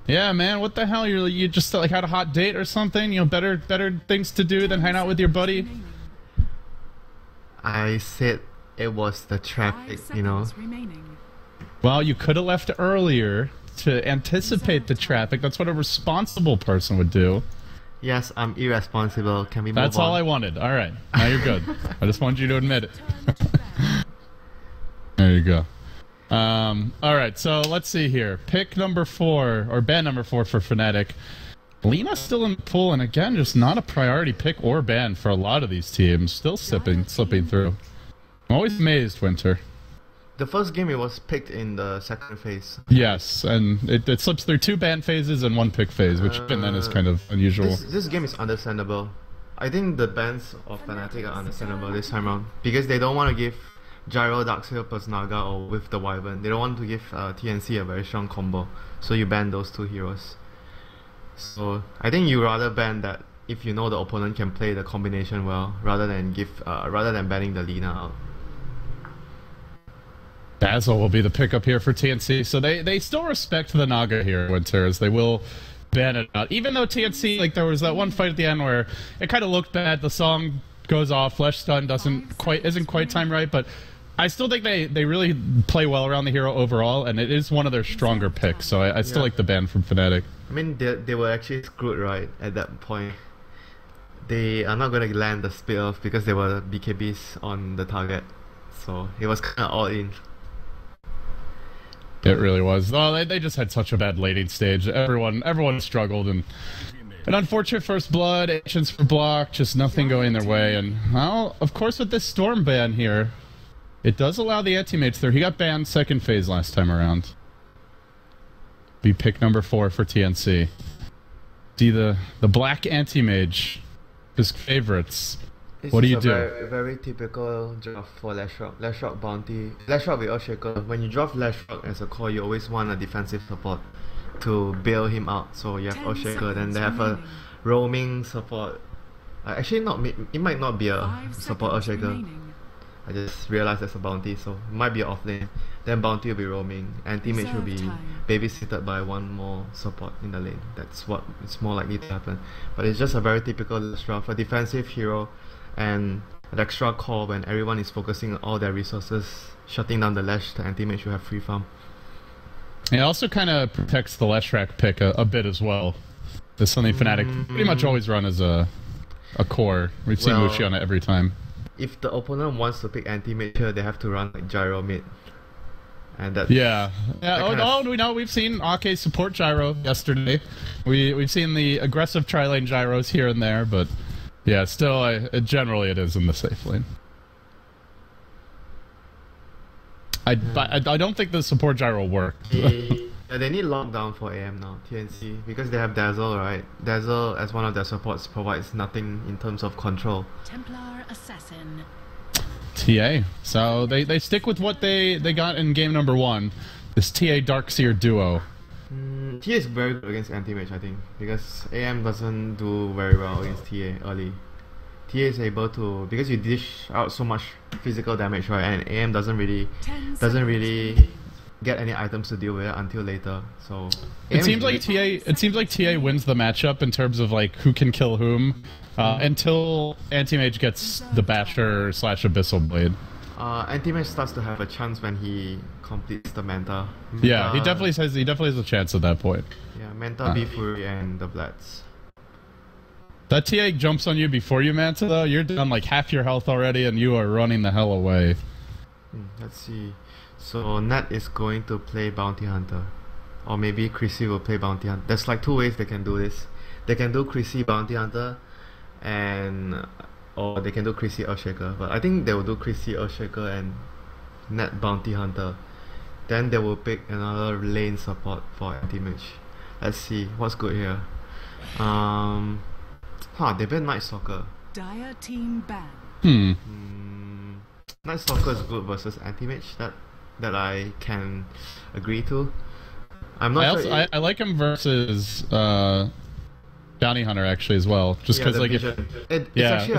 Yeah, man, what the hell? You just like had a hot date or something? You know, better things to do than hang out with your buddy? I said it was the traffic, you know. Well, you could have left earlier to anticipate the traffic. That's what a responsible person would do. Yes, I'm irresponsible. Can we move on? That's all I wanted. All right. Now you're good. I just wanted you to admit it. There you go. All right, so let's see here. Pick number 4, or ban number 4 for Fnatic. Lena's still in the pool, and again, just not a priority pick or ban for a lot of these teams. Still slipping through. I'm always amazed, Winter. The first game it was picked in the second phase. Yes, and it slips through 2 ban phases and 1 pick phase, which even then is kind of unusual. This game is understandable. I think the bans of Fnatic are understandable this time around because they don't want to give Gyro, Darkseer, Persnaga or with the Wyvern. They don't want to give TNC a very strong combo, so you ban those 2 heroes. So I think you rather ban that if you know the opponent can play the combination well, rather than banning the Lina out. Dazzle will be the pickup here for TNC, so they still respect the Naga here, Winter, as they will ban it out. Even though TNC, like there was that one fight at the end where it kind of looked bad, the song goes off, Flesh Stun isn't quite timed right, but I still think they really play well around the hero overall, and it is one of their stronger picks, so I still like the ban from Fnatic. I mean, they were actually screwed, right, at that point. They are not going to land the split off because they were BKBs on the target, so it was kind of all in. It really was. Oh, they just had such a bad laning stage. Everyone struggled, and an unfortunate first blood, Ancients for block, just nothing going their way. And, well, of course with this Storm ban here, it does allow the anti-mates through. He got banned second phase last time around. Be pick number 4 for TNC. See the black anti-mage, his favorites. What do you do? Very typical draft for Lashrock. Lashrock bounty. Lashrock with Earthshaker. When you draft Lashrock as a core, you always want a defensive support to bail him out. So you have Earthshaker, then they have a roaming support. Actually, it might not be a support Earthshaker. I just realized there's a bounty, so it might be an off lane. Then bounty will be roaming. Anti-mage will be babysitted by one more support in the lane. That's what it's more likely to happen. But it's just a very typical Lashrock, a defensive hero, and an extra core when everyone is focusing on all their resources, shutting down the Lash, the anti-mage will have free farm. It also kind of protects the Leshrac pick a bit as well. There's something Fnatic pretty much always run as a core. We've seen Mushi on it every time. If the opponent wants to pick anti-mage here, they have to run like Gyro mid. And that's... we know we've seen Ake support Gyro yesterday. We've seen the aggressive tri-lane Gyros here and there, but yeah, still, generally it is in the safe lane. I don't think the support Gyro will work. They need lockdown for AM now, TNC, because they have Dazzle, right? Dazzle, as one of their supports, provides nothing in terms of control. Templar Assassin. TA. So they stick with what they got in game number 1. This TA Darkseer duo. TA is very good against anti-mage, I think, because AM doesn't do very well against TA early. TA is able to, because you dish out so much physical damage, right, and AM doesn't really get any items to deal with it until later. So it seems like TA wins the matchup in terms of like who can kill whom until anti-mage gets the Basher / Abyssal Blade. Anti-mage starts to have a chance when he completes the Manta. Yeah, he definitely has a chance at that point. Yeah, Manta, B-Fury, and the Blats. That TA jumps on you before you Manta though, you're down like half your health already and you are running the hell away. Let's see. So Nat is going to play Bounty Hunter. Or maybe Chrissy will play Bounty Hunter. There's like 2 ways they can do this. They can do Chrissy Bounty Hunter, or they can do Chrissy Earthshaker. But I think they will do Chrissy Earthshaker and Nat Bounty Hunter. Then they will pick another lane support for anti-mage. Let's see what's good here. They banned Night Stalker. Dire team ban. Night Stalker is good versus anti-mage. That I can agree to. I'm not sure. I like him versus Bounty Hunter actually as well, just because like it's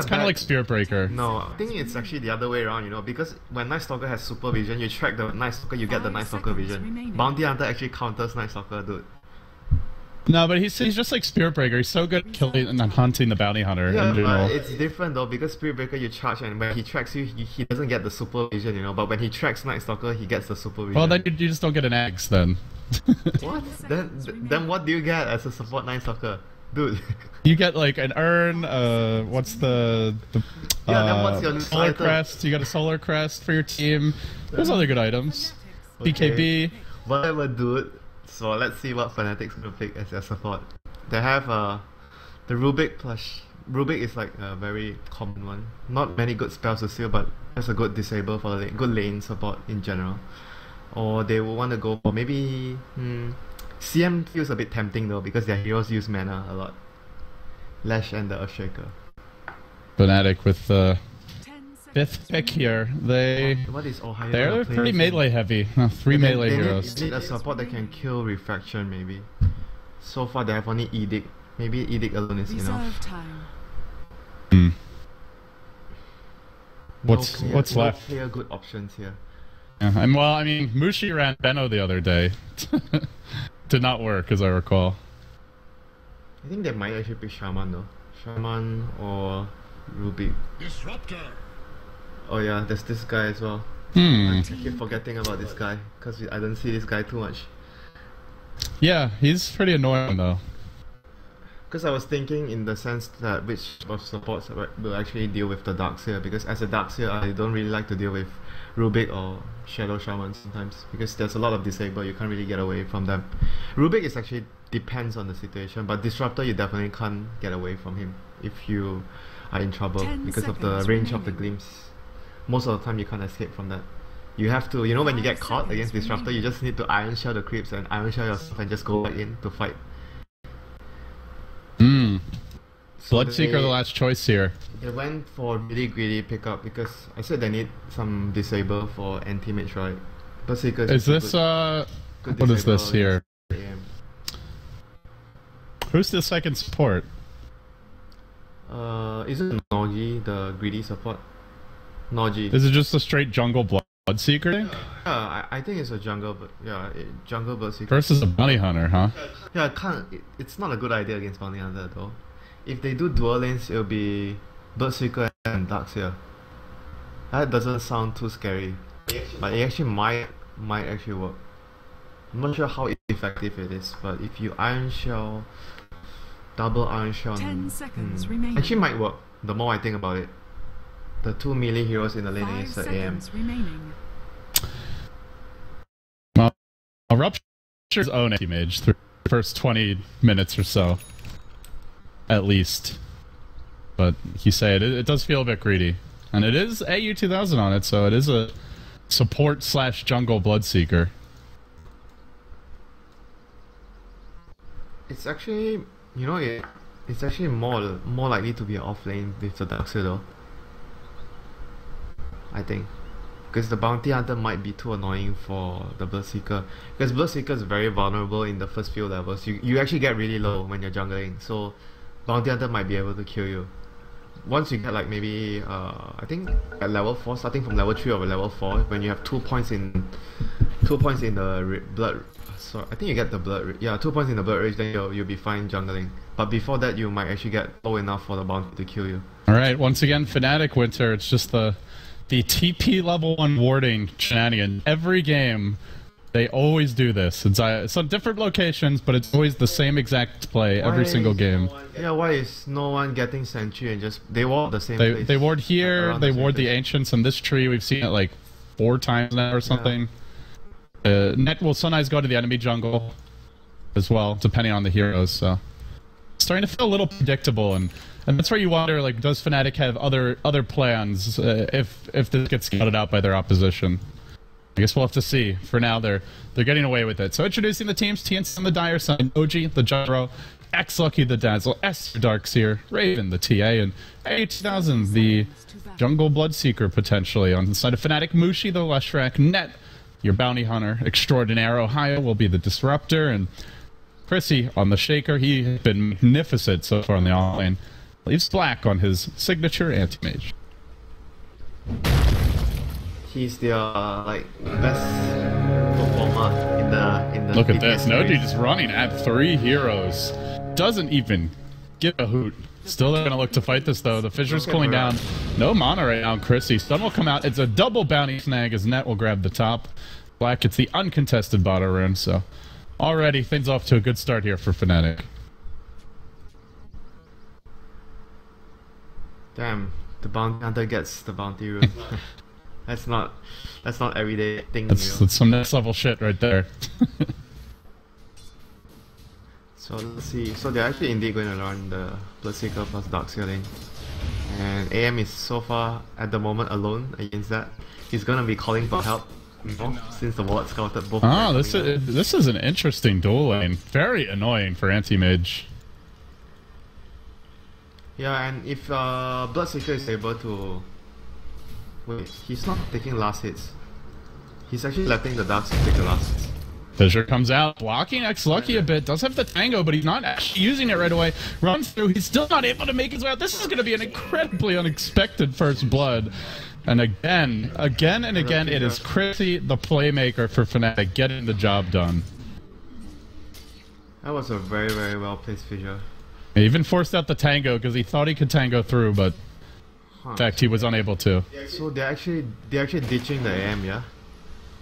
kind of like Spirit Breaker. No, I think it's actually the other way around, you know, because when Night Stalker has super vision, you track the Night Stalker, you get the Night Stalker vision. Bounty Hunter actually counters Night Stalker, dude. No, but he's just like Spirit Breaker. He's so good at killing and hunting the bounty hunter Yeah, in general. but it's different though because Spirit Breaker you charge and when he tracks you, he doesn't get the super vision, you know. But when he tracks Night Stalker, he gets the super vision. Well, then you just don't get an axe then. What? Then what do you get as a support Night Stalker, dude? You get like an urn. What's the Yeah, then what's your new solar item? crest? You got a solar crest for your team. There's other good items. BKB. Whatever, dude. So let's see what Fnatic's gonna pick as their support. They have the Rubik plush. Rubik is like a very common one. Not many good spells to steal, but that's a good disable for the good lane support in general. Or they will want to go for maybe CM feels a bit tempting though because their heroes use mana a lot. Lash and the Earthshaker. Fnatic with the 5th pick here. What is Ohio? They're pretty melee heavy. No, 3 melee heroes. They need a support that can kill Refraction maybe. So far they have only Edict. Maybe Edict alone is enough. What's left? No clear good options here. Yeah, I mean, Mushi ran Benno the other day. Did not work, as I recall. I think they might actually pick Shaman though. Shaman or Rubik. Disruptor. Oh yeah, there's this guy as well. Hmm. I keep forgetting about this guy because I don't see this guy too much. Yeah, he's pretty annoying though. Because I was thinking in the sense that which of supports will actually deal with the Darkseer, because as a Darkseer I don't really like to deal with Rubik or Shadow Shaman sometimes because there's a lot of disable, you can't really get away from them. Rubik is actually depends on the situation, but Disruptor you definitely can't get away from him if you are in trouble because of the range of the glimpse. Most of the time you can't escape from that. You have to, you know, when you get caught against Disruptor, you just need to Iron Shell the creeps and Iron Shell yourself and just go back in to fight. So Bloodseeker the last choice here. They went for really greedy pickup because I said they need some disable for anti-mage, right? Bloodseeker Is this good what is disable this here? against AM. Who's the second support? Isn't Nogi the greedy support? Nogi. Is it just a straight jungle Bloodseeker thing? Yeah, I think it's a jungle, but yeah, jungle Bloodseeker. Versus a bounty hunter, huh? Yeah, it's not a good idea against Bounty Hunter though. If they do dual lanes, it'll be Bloodseeker and Darkseer. That doesn't sound too scary, but it actually might actually work. I'm not sure how effective it is, but if you Iron Shell, double Iron Shell, 10 seconds remaining. actually might work. The more I think about it, the 2 melee heroes in the lane 5 is the AM. seconds remaining. Well, Rupture's own anti-mage through the first 20 minutes or so. At least. But you say it does feel a bit greedy. And it is AU2000 on it, so it is a support / jungle Bloodseeker. It's actually, you know, it's actually more likely to be off lane with the Darkseer though. I think. Because the Bounty Hunter might be too annoying for the Bloodseeker. Because Bloodseeker is very vulnerable in the first few levels. You actually get really low when you're jungling, so Bounty Hunter might be able to kill you. Once you get like maybe, I think at level 4, starting from level 3 or level 4, when you have 2 points in the blood, so I think you get the blood, yeah, 2 points in the blood rage, then you'll be fine jungling. But before that, you might actually get low enough for the bounty to kill you. Alright, once again, Fnatic Winter, it's just the TP level 1 warding shenanigan. Every game, they always do this. It's on different locations, but it's always the same exact play every single game. Yeah, why is no one getting sentry and just they ward the same place? They ward here, they ward the place. ancients in this tree. We've seen it like 4 times now or something. Net will sometimes go to the enemy jungle as well, depending on the heroes. So it's starting to feel a little predictable, and that's where you wonder, like, does Fnatic have other plans if this gets scouted out by their opposition? I guess we'll have to see. For now, they're getting away with it. So introducing the teams: TNC on the dire side, Oji the Gyro, X Lucky the Dazzle, S Darkseer, Raven the TA, and A2000 the Jungle Bloodseeker potentially. On the side of Fnatic, Mushi the Leshrac, Net your Bounty Hunter Extraordinaire, Ohio will be the Disruptor, and Chrissy on the Shaker. He's been magnificent so far in the offlane. Leaves Black on his signature anti-mage. He's their like best performer in the Look at BTS this. Noji series. just running at 3 heroes. Doesn't even give a hoot. Still gonna look to fight this though. The Fissure's cooling down. No mana right now, Chrissy. Stun will come out. It's a double bounty snag as Net will grab the top. Black gets the uncontested bottom rune, so already things off to a good start here for Fnatic. Damn, the bounty hunter gets the bounty rune. That's not everyday thing. That's some next level shit right there. So let's see. So they're actually indeed going to run the Bloodseeker plus Darkseer lane. And AM is so far at the moment alone against that. He's gonna be calling for help, you know, since the ward scouted both. Ah, this is an interesting duel lane. Very annoying for anti-mage. Yeah, and if Bloodseeker is able to... Wait, he's not taking last hits. He's actually letting the Darkseer take the last hits. Fissure comes out, blocking X Lucky a bit, does have the Tango, but he's not actually using it right away. Runs through, he's still not able to make his way out. This is going to be an incredibly unexpected first blood. And again, it is Chrissy, the playmaker for Fnatic, getting the job done. That was a very, very well placed fissure. He even forced out the Tango because he thought he could Tango through, but in fact he was unable to. So they're actually ditching the AM, yeah?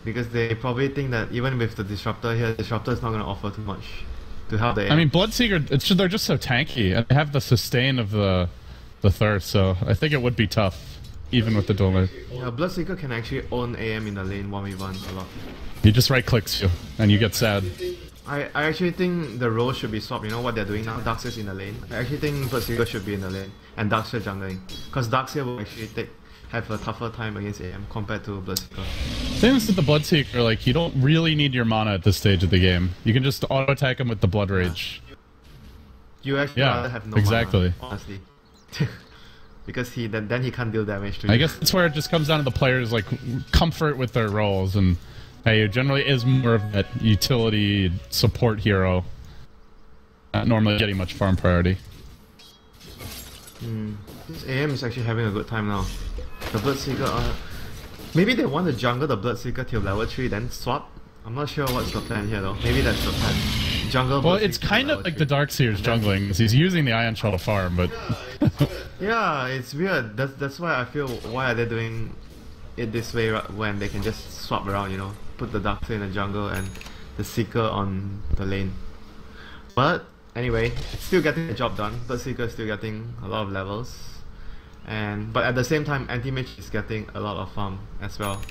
Because they probably think that even with the Disruptor here, Disruptor is not going to offer too much to help the AM. I mean, Bloodseeker, they're just so tanky, and they have the sustain of the Thirst, so I think it would be tough, even with the dual lane. Yeah, Bloodseeker can actually own AM in the lane 1v1 a lot. He just right-clicks you, and you get sad. I actually think the roles should be swapped. You know what they're doing now? Darkseer's in the lane. I actually think Bloodseeker should be in the lane, and Darkseer jungling. Because Darkseer will actually have a tougher time against AM compared to Bloodseeker. Things with the Bloodseeker, like, you don't really need your mana at this stage of the game. You can just auto-attack him with the Blood Rage. You actually rather have no exactly. mana, honestly. Because then he can't deal damage to you. I guess that's where it just comes down to the players' like comfort with their roles, and hey, it generally is more of that utility support hero. Not normally getting much farm priority. This AM is actually having a good time now. The Bloodseeker, maybe they want to jungle the Bloodseeker till level 3 then swap? I'm not sure what's the plan here though. Maybe that's the plan. Jungle Well, it's kind of like the Darkseer's jungling, because he's using the Ion Shell to farm, but... Yeah, it's weird. That's why I feel, why are they doing it this way when they can just swap around, you know? Put the Darkseer in the jungle and the Seeker on the lane. But anyway, it's still getting the job done. Bloodseeker is still getting a lot of levels. But at the same time, Anti-Mage is getting a lot of farm as well.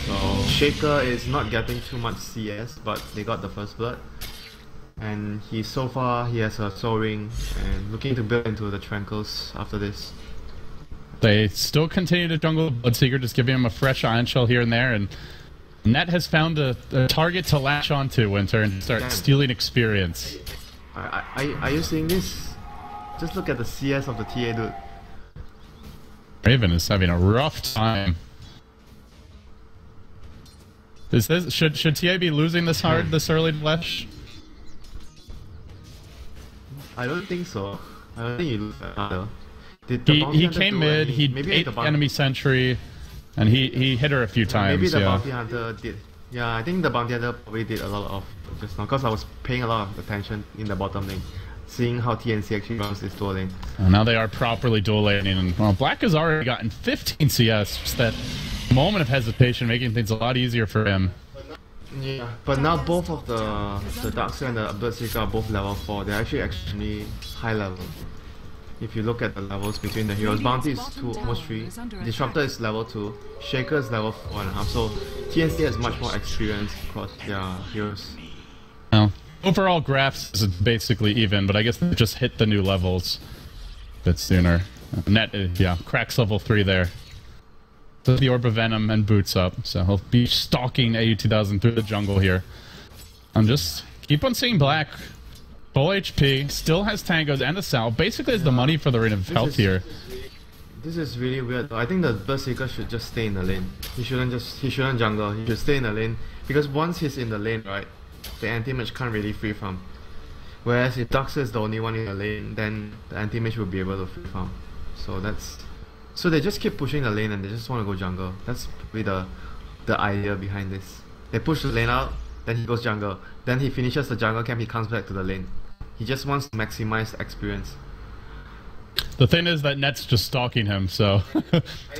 So Shaker is not getting too much CS, but they got the first blood. And so far he has a Soul Ring and looking to build into the Tranquils after this. They still continue to jungle Bloodseeker, just giving him a fresh Ion Shell here and there, and Net has found a target to latch onto, Winter, and start stealing experience. Are you seeing this? Just look at the CS of the TA, dude. Raven is having a rough time. Should TA be losing this hard this early to Flesh? I don't think so. I don't think you lose that hard. He came mid, he ate the enemy sentry, and he hit her a few times. Maybe the bounty hunter did. Yeah, I think the bounty hunter probably did a lot of just now, because I was paying a lot of attention in the bottom lane, seeing how TNC actually runs this dual lane. And now they are properly dual laning, and well, Black has already gotten 15 CS, just that moment of hesitation making things a lot easier for him. Yeah, but now both of the Darkseer and the Bloodseeker are both level 4. They're actually high level. If you look at the levels between the heroes, Bounty is 2, almost 3, Disruptor is level 2, Shaker is level 4.5, so TNC has much more experience across their heroes. Well, overall graphs is basically even, but I guess they just hit the new levels a bit sooner. Net, yeah, cracks level 3 there. So the Orb of Venom and boots up, so he'll be stalking AU2000 through the jungle here. I'm just keep on seeing Black. Full HP, still has tangos and a Sal. Basically has the money for the Ring of Health here. This is really weird. I think the Bloodseeker should just stay in the lane. He shouldn't jungle. He should stay in the lane, because once he's in the lane, right, the anti-mage can't really free farm. Whereas if Darkseer is the only one in the lane, then the anti-mage will be able to free farm. So they just keep pushing the lane and they just want to go jungle. That's probably the idea behind this. They push the lane out, then he goes jungle. Then he finishes the jungle camp, he comes back to the lane. He just wants to maximize experience. The thing is that Net's just stalking him, so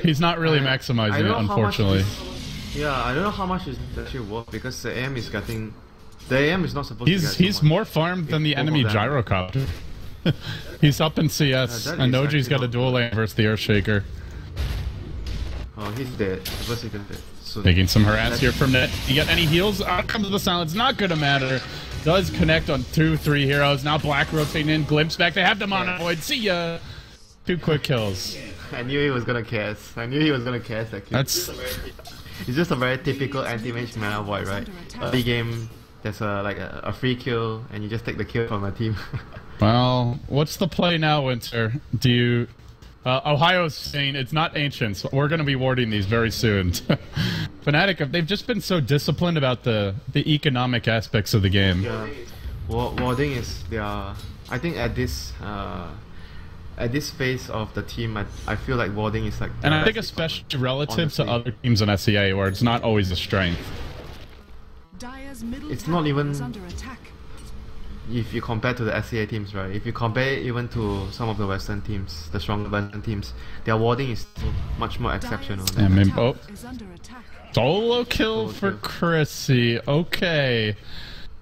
he's not really maximizing it, unfortunately. I don't know how much is actually worth, because the AM is getting... The AM is not supposed to get so He's much. more farmed than the enemy gyrocopter. He's up in CS, and Noji's got a dual lane versus the Earthshaker. Oh, he's dead. He's dead. So Taking some harass here from Net. You get any heals? Out comes the silence. Not gonna matter. Does connect on 2-3 heroes. Now Black rotating in. Glimpse back. They have the Mono Void. See ya. 2 quick kills. I knew he was gonna cast. That kill. It's just a very typical anti-mage mana void, right? Early game, there's a free kill, and you just take the kill from a team. Well, what's the play now, Winter? Do you... Ohio's saying it's not Ancients. We're going to be warding these very soon. Fnatic, they've just been so disciplined about the economic aspects of the game. Yeah, warding is their... I think at this phase of the team, I feel like warding is like... And I think especially relative to other teams in SEA, where it's not always a strength. It's not even... If you compare to the SEA teams, right? If you compare even to some of the Western teams, the stronger Western teams, their warding is much more exceptional. Solo kill for Chrissy. Okay,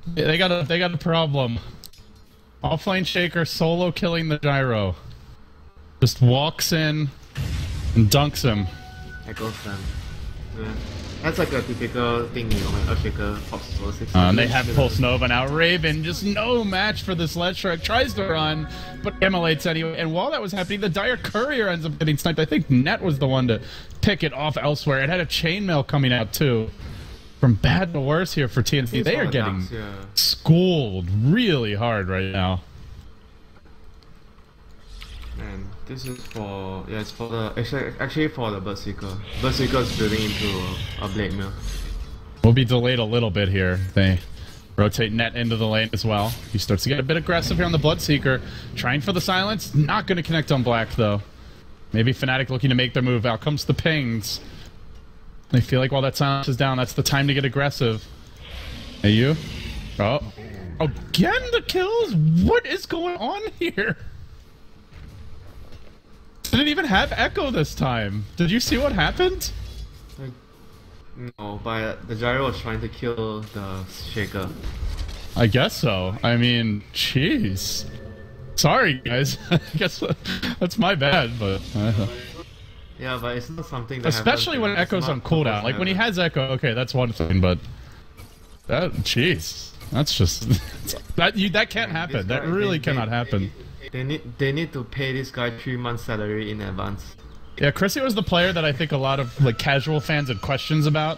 they got a problem. Offlane Shaker solo killing the gyro. Just walks in and dunks him. Echoes them. Yeah. That's like a typical thing, you know, when Earthshaker pops solo 6. And they have Pulse Nova now. Raven, just no match for this Ledge tries to run, but immolates anyway. And while that was happening, the Dire Courier ends up getting sniped. I think Net was the one to pick it off elsewhere. It had a chainmail coming out too. From bad to worse here for TNC. They are getting schooled really hard right now. Man, this is for... Yeah, it's for the... Actually for the Berserker. Berserker is building into a Blade Mill. We'll be delayed a little bit here. They rotate Net into the lane as well. He starts to get a bit aggressive here on the Bloodseeker. Trying for the silence. Not going to connect on Black, though. Maybe Fnatic looking to make their move. Out comes the pings. They feel like while that silence is down, that's the time to get aggressive. Hey, you? Oh. Again, the kills? What is going on here? Didn't even have Echo this time. Did you see what happened? No, but the gyro was trying to kill the Shaker. I guess so. I mean, jeez. Sorry, guys. I guess that's my bad, but... Yeah, but it's not something that especially when Echo's on cooldown. Like, when he has Echo, okay, that's one thing, but... Jeez. That's just... that can't happen. That really cannot happen. They need to pay this guy 3 months' salary in advance. Yeah, Chrissy was the player that I think a lot of like casual fans had questions about.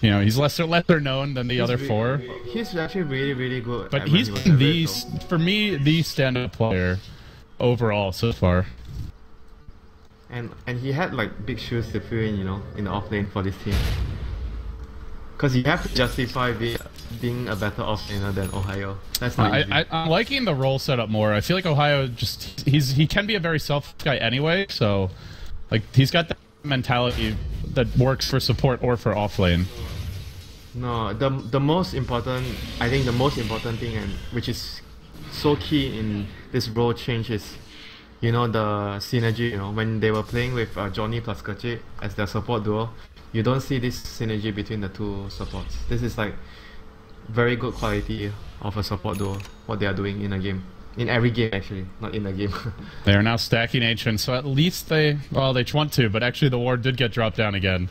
You know, he's lesser known than the other four. He's actually really good. But he's been for me, the stand-up player overall so far. And he had like big shoes to fill in, you know, in the offlane for this team. Because you have to justify being a better offlaner than Ohio. That's not easy. I'm liking the role setup more. I feel like Ohio just he can be a very selfish guy anyway, so like he's got that mentality that works for support or for offlane. No, the most important, I think the most important thing, and which is so key in this role change, is, you know, the synergy. You know, when they were playing with Johnny plus Kerchik as their support duo, you don't see this synergy between the two supports. This is like very good quality of a support duo, what they are doing in a game. In every game, actually, not in a game. They are now stacking Ancient, so at least they want to, but actually the ward did get dropped down again.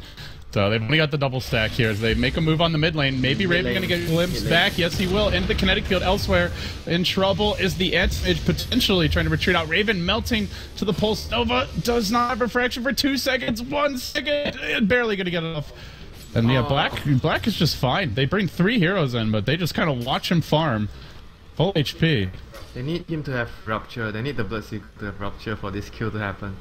So they've only got the double stack here as they make a move on the mid lane. Maybe Raven going to get glimpsed back. Yes, he will. Into the kinetic field elsewhere. In trouble is the anti-mage, potentially trying to retreat out. Raven melting to the Pulse Nova. Does not have refraction for 2 seconds. 1 second. Barely going to get it off. And yeah, Black is just fine. They bring 3 heroes in, but they just kind of watch him farm. Full HP. They need him to have Rupture. They need the Bloodseeker to have Rupture for this kill to happen.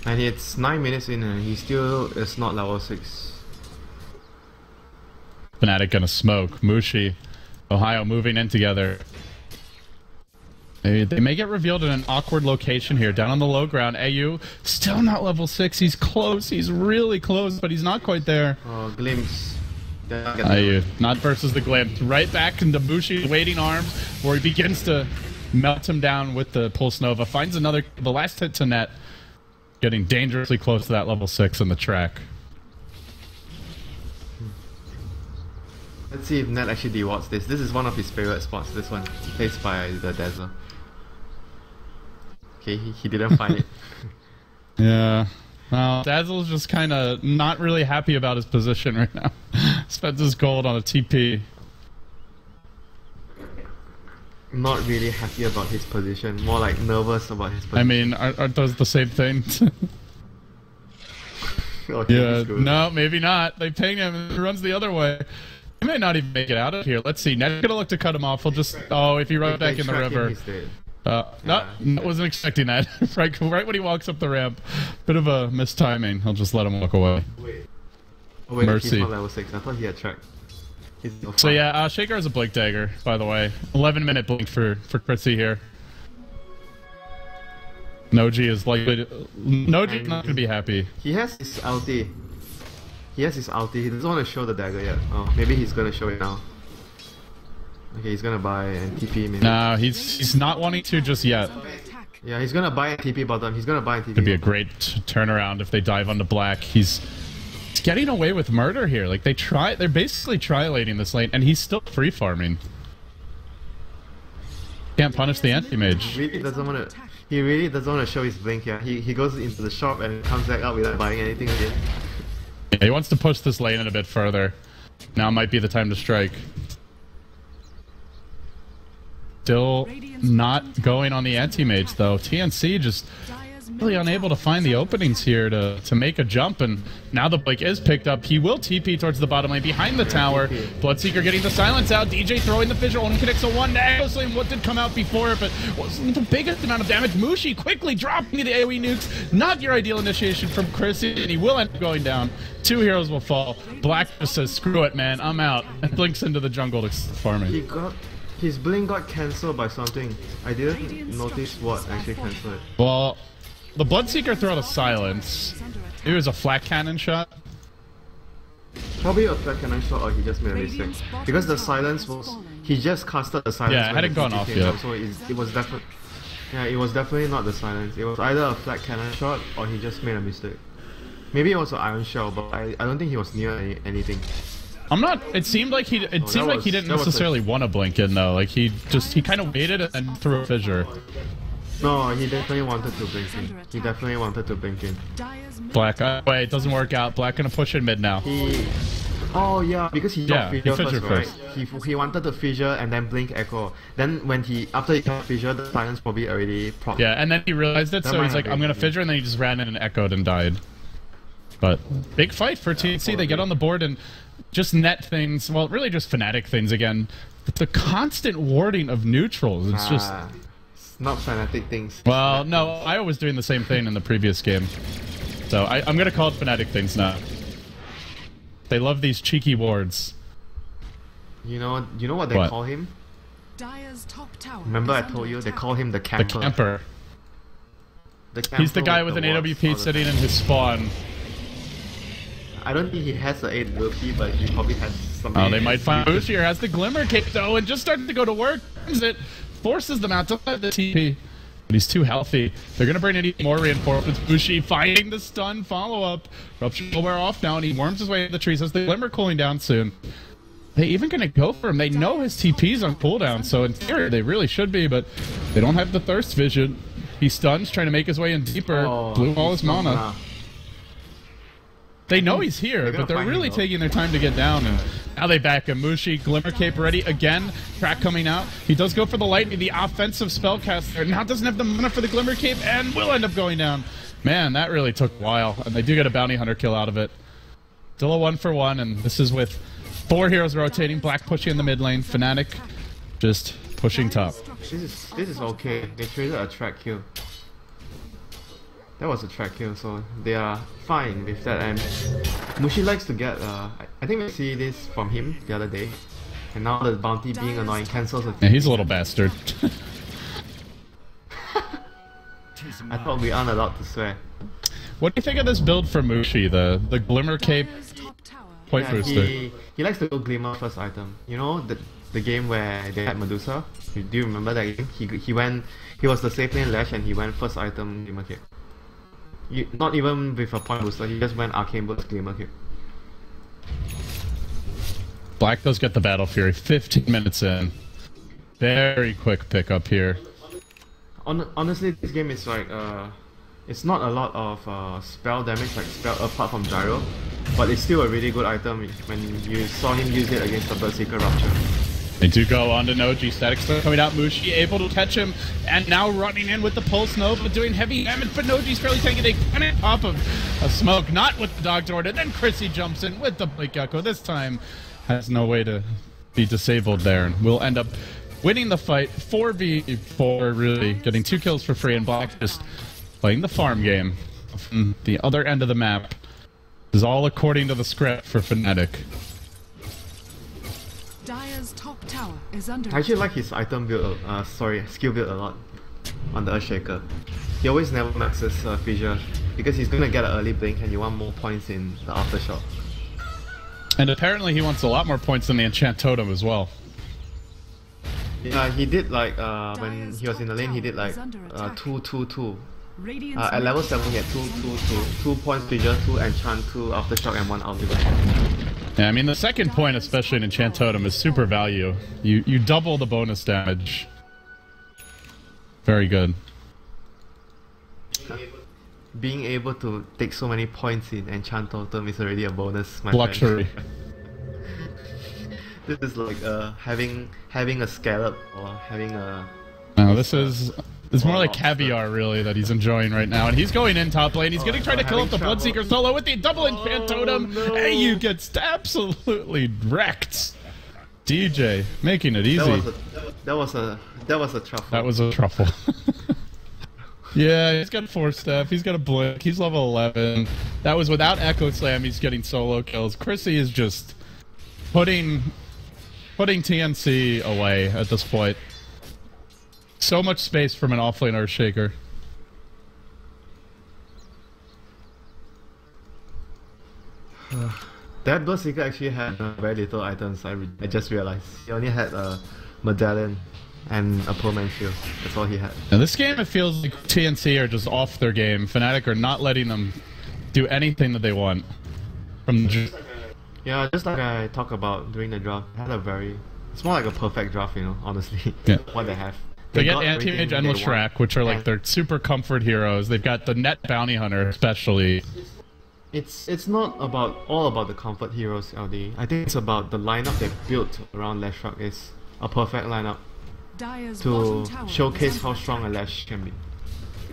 And it's 9 minutes in and he still is not level 6. Fnatic gonna smoke. Mushi, Ohio moving in together. They may get revealed in an awkward location here, down on the low ground. AU still not level 6. He's close. He's really close, but he's not quite there. Glimpse. Not versus the Glamp. Right back into Mushi's waiting arms, where he begins to melt him down with the Pulse Nova. Finds the last hit to net. Getting dangerously close to that level 6 in the track. Let's see if Net actually dewards this. This is one of his favorite spots, this one. Placed by the Dazzler. Okay, he didn't find it. Yeah. Well, Dazzle's just kind of not really happy about his position right now. Spends his gold on a TP. Not really happy about his position, more like nervous about his position. I mean, aren't those the same thing? Okay, yeah, no, maybe not. They ping him and he runs the other way. He may not even make it out of here. Let's see. Net's gonna look to cut him off. He'll just... Oh, if he runs back in the river. No, wasn't expecting that. right when he walks up the ramp. Bit of a mistiming. He'll just let him walk away. Wait. Oh, wait, Mercy. He's not level 6. I thought he had track. So yeah, Shaker has a blink dagger, by the way. 11-minute blink for Critzy here. Noji is likely to... Noji's not gonna be happy. He has his ulti. He doesn't want to show the dagger yet. Oh, maybe he's gonna show it now. Okay, he's gonna buy and TP maybe. Nah, he's not wanting to just yet. Yeah, he's gonna buy and TP bottom. He's gonna buy and TP. It'd be a great turnaround if they dive onto black. He's getting away with murder here. Like they're basically trilating this lane, and he's still free farming. Can't punish the anti-mage. He really doesn't want to show his blink here. He goes into the shop and comes back out without buying anything again. Yeah, he wants to push this lane in a bit further. Now might be the time to strike. Still not going on the anti-mage though. TNC just really unable to find the openings here to make a jump, and now the blink is picked up. He will TP towards the bottom lane behind the tower. Bloodseeker getting the silence out. DJ throwing the fissure, only connects a 1 to Echo Flame. What did come out before it, but wasn't the biggest amount of damage. Mushi quickly dropping the AoE nukes. Not your ideal initiation from Chrissy, and he will end up going down. 2 heroes will fall. Black just says, screw it, man, I'm out, and blinks into the jungle to farming. His blink got cancelled by something. I didn't notice what actually cancelled it. Well, the Bloodseeker threw out a silence. It was a flat cannon shot. Probably a flat cannon shot, or he just made a mistake. Because the silence was... He just casted the silence. Yeah, it hadn't gone off yet. So it was definitely... Yeah, it was definitely not the silence. It was either a flat cannon shot, or he just made a mistake. Maybe it was an iron shell, but I don't think he was near anything. I'm not... It seemed like he... It seemed like he didn't necessarily want to blink in, though. Like, he kind of waited and threw a fissure. No, he definitely wanted to blink in. He definitely wanted to blink in. Black, wait, it doesn't work out. Black gonna push in mid now. Oh yeah, because he got fissure first, right? He wanted to fissure and then blink echo. Then when after he got fissure, the silence probably already proc. Yeah, and then he realized it, so he's like, I'm gonna fissure, and then he just ran in and echoed and died. But big fight for TNC. They get on the board and just net things. Well, really just Fnatic things again. The constant warding of neutrals. It's just... Not Fnatic things. Well, no, I was doing the same thing in the previous game. So I'm gonna call it Fnatic things now. They love these cheeky wards. You know what they call him? Remember I told you they call him the camper. The camper. He's the guy with an AWP sitting in his spawn. I don't think he has an AWP, but he probably has some. Oh, they might find Bushier has the glimmer kick though, and just starting to go to work. It forces them out to let the TP. But he's too healthy. They're gonna bring in more reinforcements. Bushi finding the stun follow-up. Rupture will wear off now, and he worms his way into the trees. Has the glimmer cooling down soon. They even gonna go for him. They know his TP's on cooldown, so in theory they really should be, but they don't have the thirst vision. He stuns, trying to make his way in deeper. Blew all his mana. They know he's here, but they're really taking their time to get down, and now they back him. Mushi, Glimmer Cape ready again. Track coming out. He does go for the lightning, the offensive spellcaster. Now doesn't have the mana for the Glimmer Cape, and will end up going down. Man, that really took a while, and they do get a bounty hunter kill out of it. Still a 1-for-1, and this is with 4 heroes rotating. Black pushing in the mid lane. Fnatic just pushing top. This is okay. They traded a track kill. That was a track kill, so they are fine with that. And Mushi likes to get, I think we see this from him the other day. And now the bounty being annoying cancels the... Yeah, he's a little bastard. I thought we aren't allowed to swear. What do you think of this build for Mushi? The Glimmer Cape Point Yeah, booster. he likes to go Glimmer first item. You know the game where they had Medusa? Do you remember that game? He was the safe lane Lash and he went first item Glimmer Cape. Not even with a point booster, he just went Arcane Burst Glimmer Cape. Black does get the Battle Fury 15 minutes in. Very quick pickup here. Honestly, this game is like it's not a lot of spell damage, like spell apart from Gyro, but it's still a really good item when you saw him use it against the Berserker Rupture. They do go on to Noji. Static Star coming out. Mushi able to catch him, and now running in with the Pulse Nova, doing heavy damage, but Noji's fairly taking a cannon top of a smoke, not with the Dog Sword, and then Chrissy jumps in with the Blink Echo. This time has no way to be disabled there, and we'll end up winning the fight 4v4, really, getting 2 kills for free, and Black just playing the farm game from the other end of the map. This is all according to the script for Fnatic. Dire's top tower is under I actually like his item build, skill build a lot on the Earthshaker. He always never maxes Fissure because he's gonna get an early blink and you want more points in the aftershock. And apparently he wants a lot more points than the Enchant Totem as well. Yeah, he did like when he was in the lane, he did like 2-2-2. At level 7 he had 2-2-2. 2 points Fissure, 2 Enchant, 2 aftershock, and 1 ultimate. Yeah, I mean the second point, especially in Enchant Totem, is super value. You double the bonus damage. Very good. Being able to take so many points in Enchant Totem is already a bonus, my Luxury. friend. This is like having a scallop or having a... No, this is... It's more like caviar, really, that he's enjoying right now. And he's going in top lane. He's going to try to kill off the Bloodseeker solo with the double Enchant Totem. No. AU gets absolutely wrecked. DJ, making it easy. That was a truffle. That was a truffle. Yeah, he's got 4 staff. He's got a blink. He's level 11. That was without Echo Slam. He's getting solo kills. Chrissy is just putting TNC away at this point. So much space from an offlane Earthshaker. That Berserker actually had very little items, I just realized. He only had a medallion and a Pearl Man Shield. That's all he had. Now this game, it feels like TNC are just off their game. Fnatic are not letting them do anything that they want. Yeah, just like I talked about during the draft, had a very... It's more like a perfect draft, you know, honestly. Yeah. What they have. They get got Anti-Mage everything and they Leshrac, want. which are like their super comfort heroes. They've got the Net Bounty Hunter, especially. It's not all about the comfort heroes, LD. I think it's about the lineup they built around Leshrac is a perfect lineup to showcase how strong a Lash can be.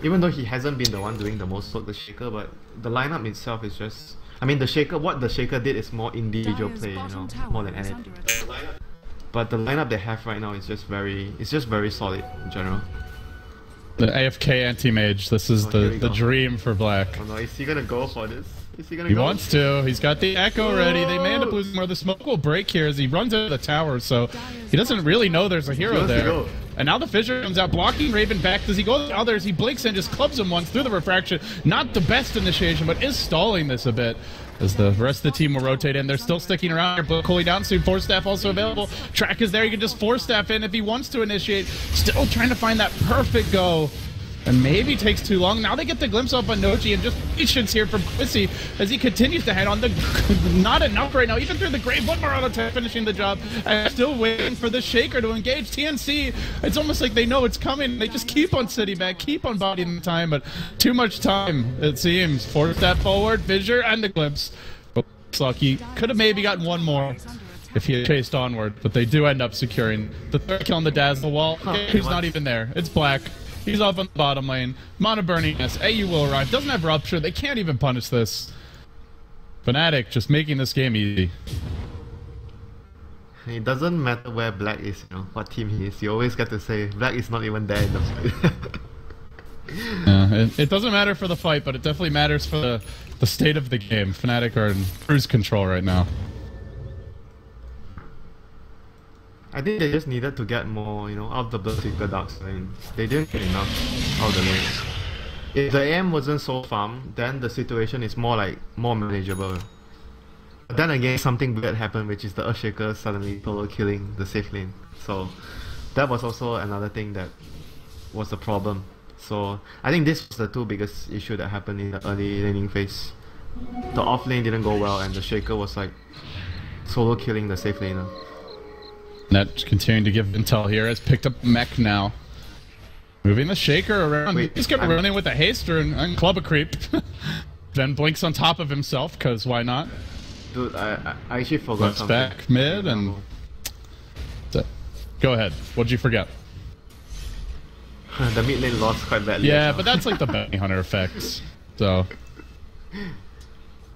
Even though he hasn't been the one doing the most work, the Shaker, but the lineup itself is just... I mean, what the Shaker did is more individual play, you know, more than anything. But the lineup they have right now is just very solid in general. The AFK Anti-Mage, this is the dream for Black. Oh no, is he gonna go for this? Is he gonna He go? wants to. He's got the Echo ready. They may end up losing more. The smoke will break here as he runs into the tower, so he doesn't really know there's a hero there. And now the Fissure comes out, blocking Raven back. Does he go to the others? He blinks and just clubs him once through the refraction. Not the best initiation, but is stalling this a bit. As the rest of the team will rotate in. They're still sticking around here, but cooling down soon. 4-staff also available. Track is there. He can just 4-staff in if he wants to initiate. Still trying to find that perfect go. And maybe takes too long. Now they get the glimpse off on Noji and just patience here from Chrissy as he continues to head on. Not enough right now, even through the grave. One more auto attack finishing the job. And still waiting for the Shaker to engage TNC. It's almost like they know it's coming. They just keep on sitting back, keep on bodying the time, but too much time, it seems. 4-step forward, Fissure, and the glimpse. But lucky. Could have maybe gotten one more if he had chased onward, but they do end up securing the third kill on the Dazzle wall. Who's not even there. It's Black. He's off on the bottom lane. Mana burning us. AU will arrive. Doesn't have Rupture. They can't even punish this. Fnatic just making this game easy. It doesn't matter where Black is, you know, what team he is. You always got to say, Black is not even there in the fight. It doesn't matter for the fight, but it definitely matters for the state of the game. Fnatic are in cruise control right now. I think they just needed to get more, you know, out of the Berserker Dark lane. They didn't get enough out of the lane. If the AM wasn't so farm, then the situation is more manageable. then again, something weird happened, which is the Earthshaker suddenly solo killing the safe lane. So that was also another thing that was the problem. So I think this was the two biggest issue that happened in the early laning phase. The off lane didn't go well, and the Shaker was like solo killing the safe laner. Net continuing to give intel here, has picked up mech now. Moving the Shaker around. Wait, He's gonna run in with a haster and club a creep. Then blinks on top of himself, cause why not? Dude, I actually forgot Left something. back mid and go ahead. What'd you forget? The mid lane lost quite badly. Yeah, as but well. that's like the bounty hunter effects. So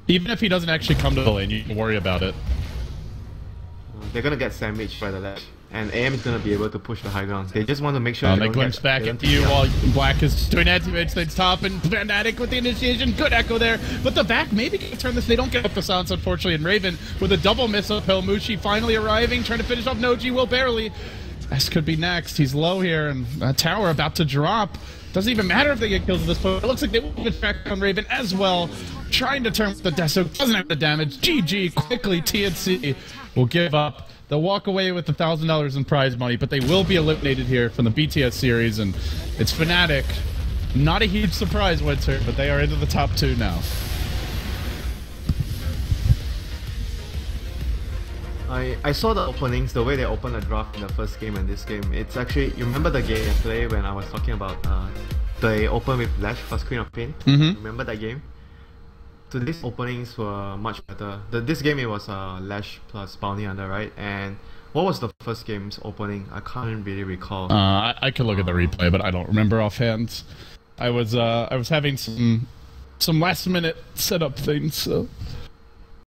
even if he doesn't actually come to the lane, you can worry about it. They're gonna get sandwiched by the Lash, and AM is gonna be able to push the high ground. They just want to make sure They don't glimpse get, back they at don't you take while out. Black is doing anti-mage things top, and Fnatic with the initiation. Good echo there, but the back maybe can turn this. They don't get up the silence, unfortunately, and Raven with a double miss uphill. Mushi finally arriving, trying to finish off Noji, will barely. S could be next. He's low here, and tower about to drop. Doesn't even matter if they get kills at this point. It looks like they will get back on Raven as well. Trying to turn with the Deso, doesn't have the damage. GG, quickly, TNC will give up. They'll walk away with $1,000 in prize money, but they will be eliminated here from the BTS series, and it's Fnatic. Not a huge surprise, Winter, but they are into the top 2 now. I saw the openings, the way they opened the draft in the first game and this game. It's actually, you remember the game yesterday when I was talking about they open with Lash for Queen of Pain? Remember that game? Today's openings were much better. This game it was Lash plus Bounty Hunter, right? And what was the first game's opening? I can't really recall. I could look at the replay, but I don't remember offhand. I was having some last minute setup things, so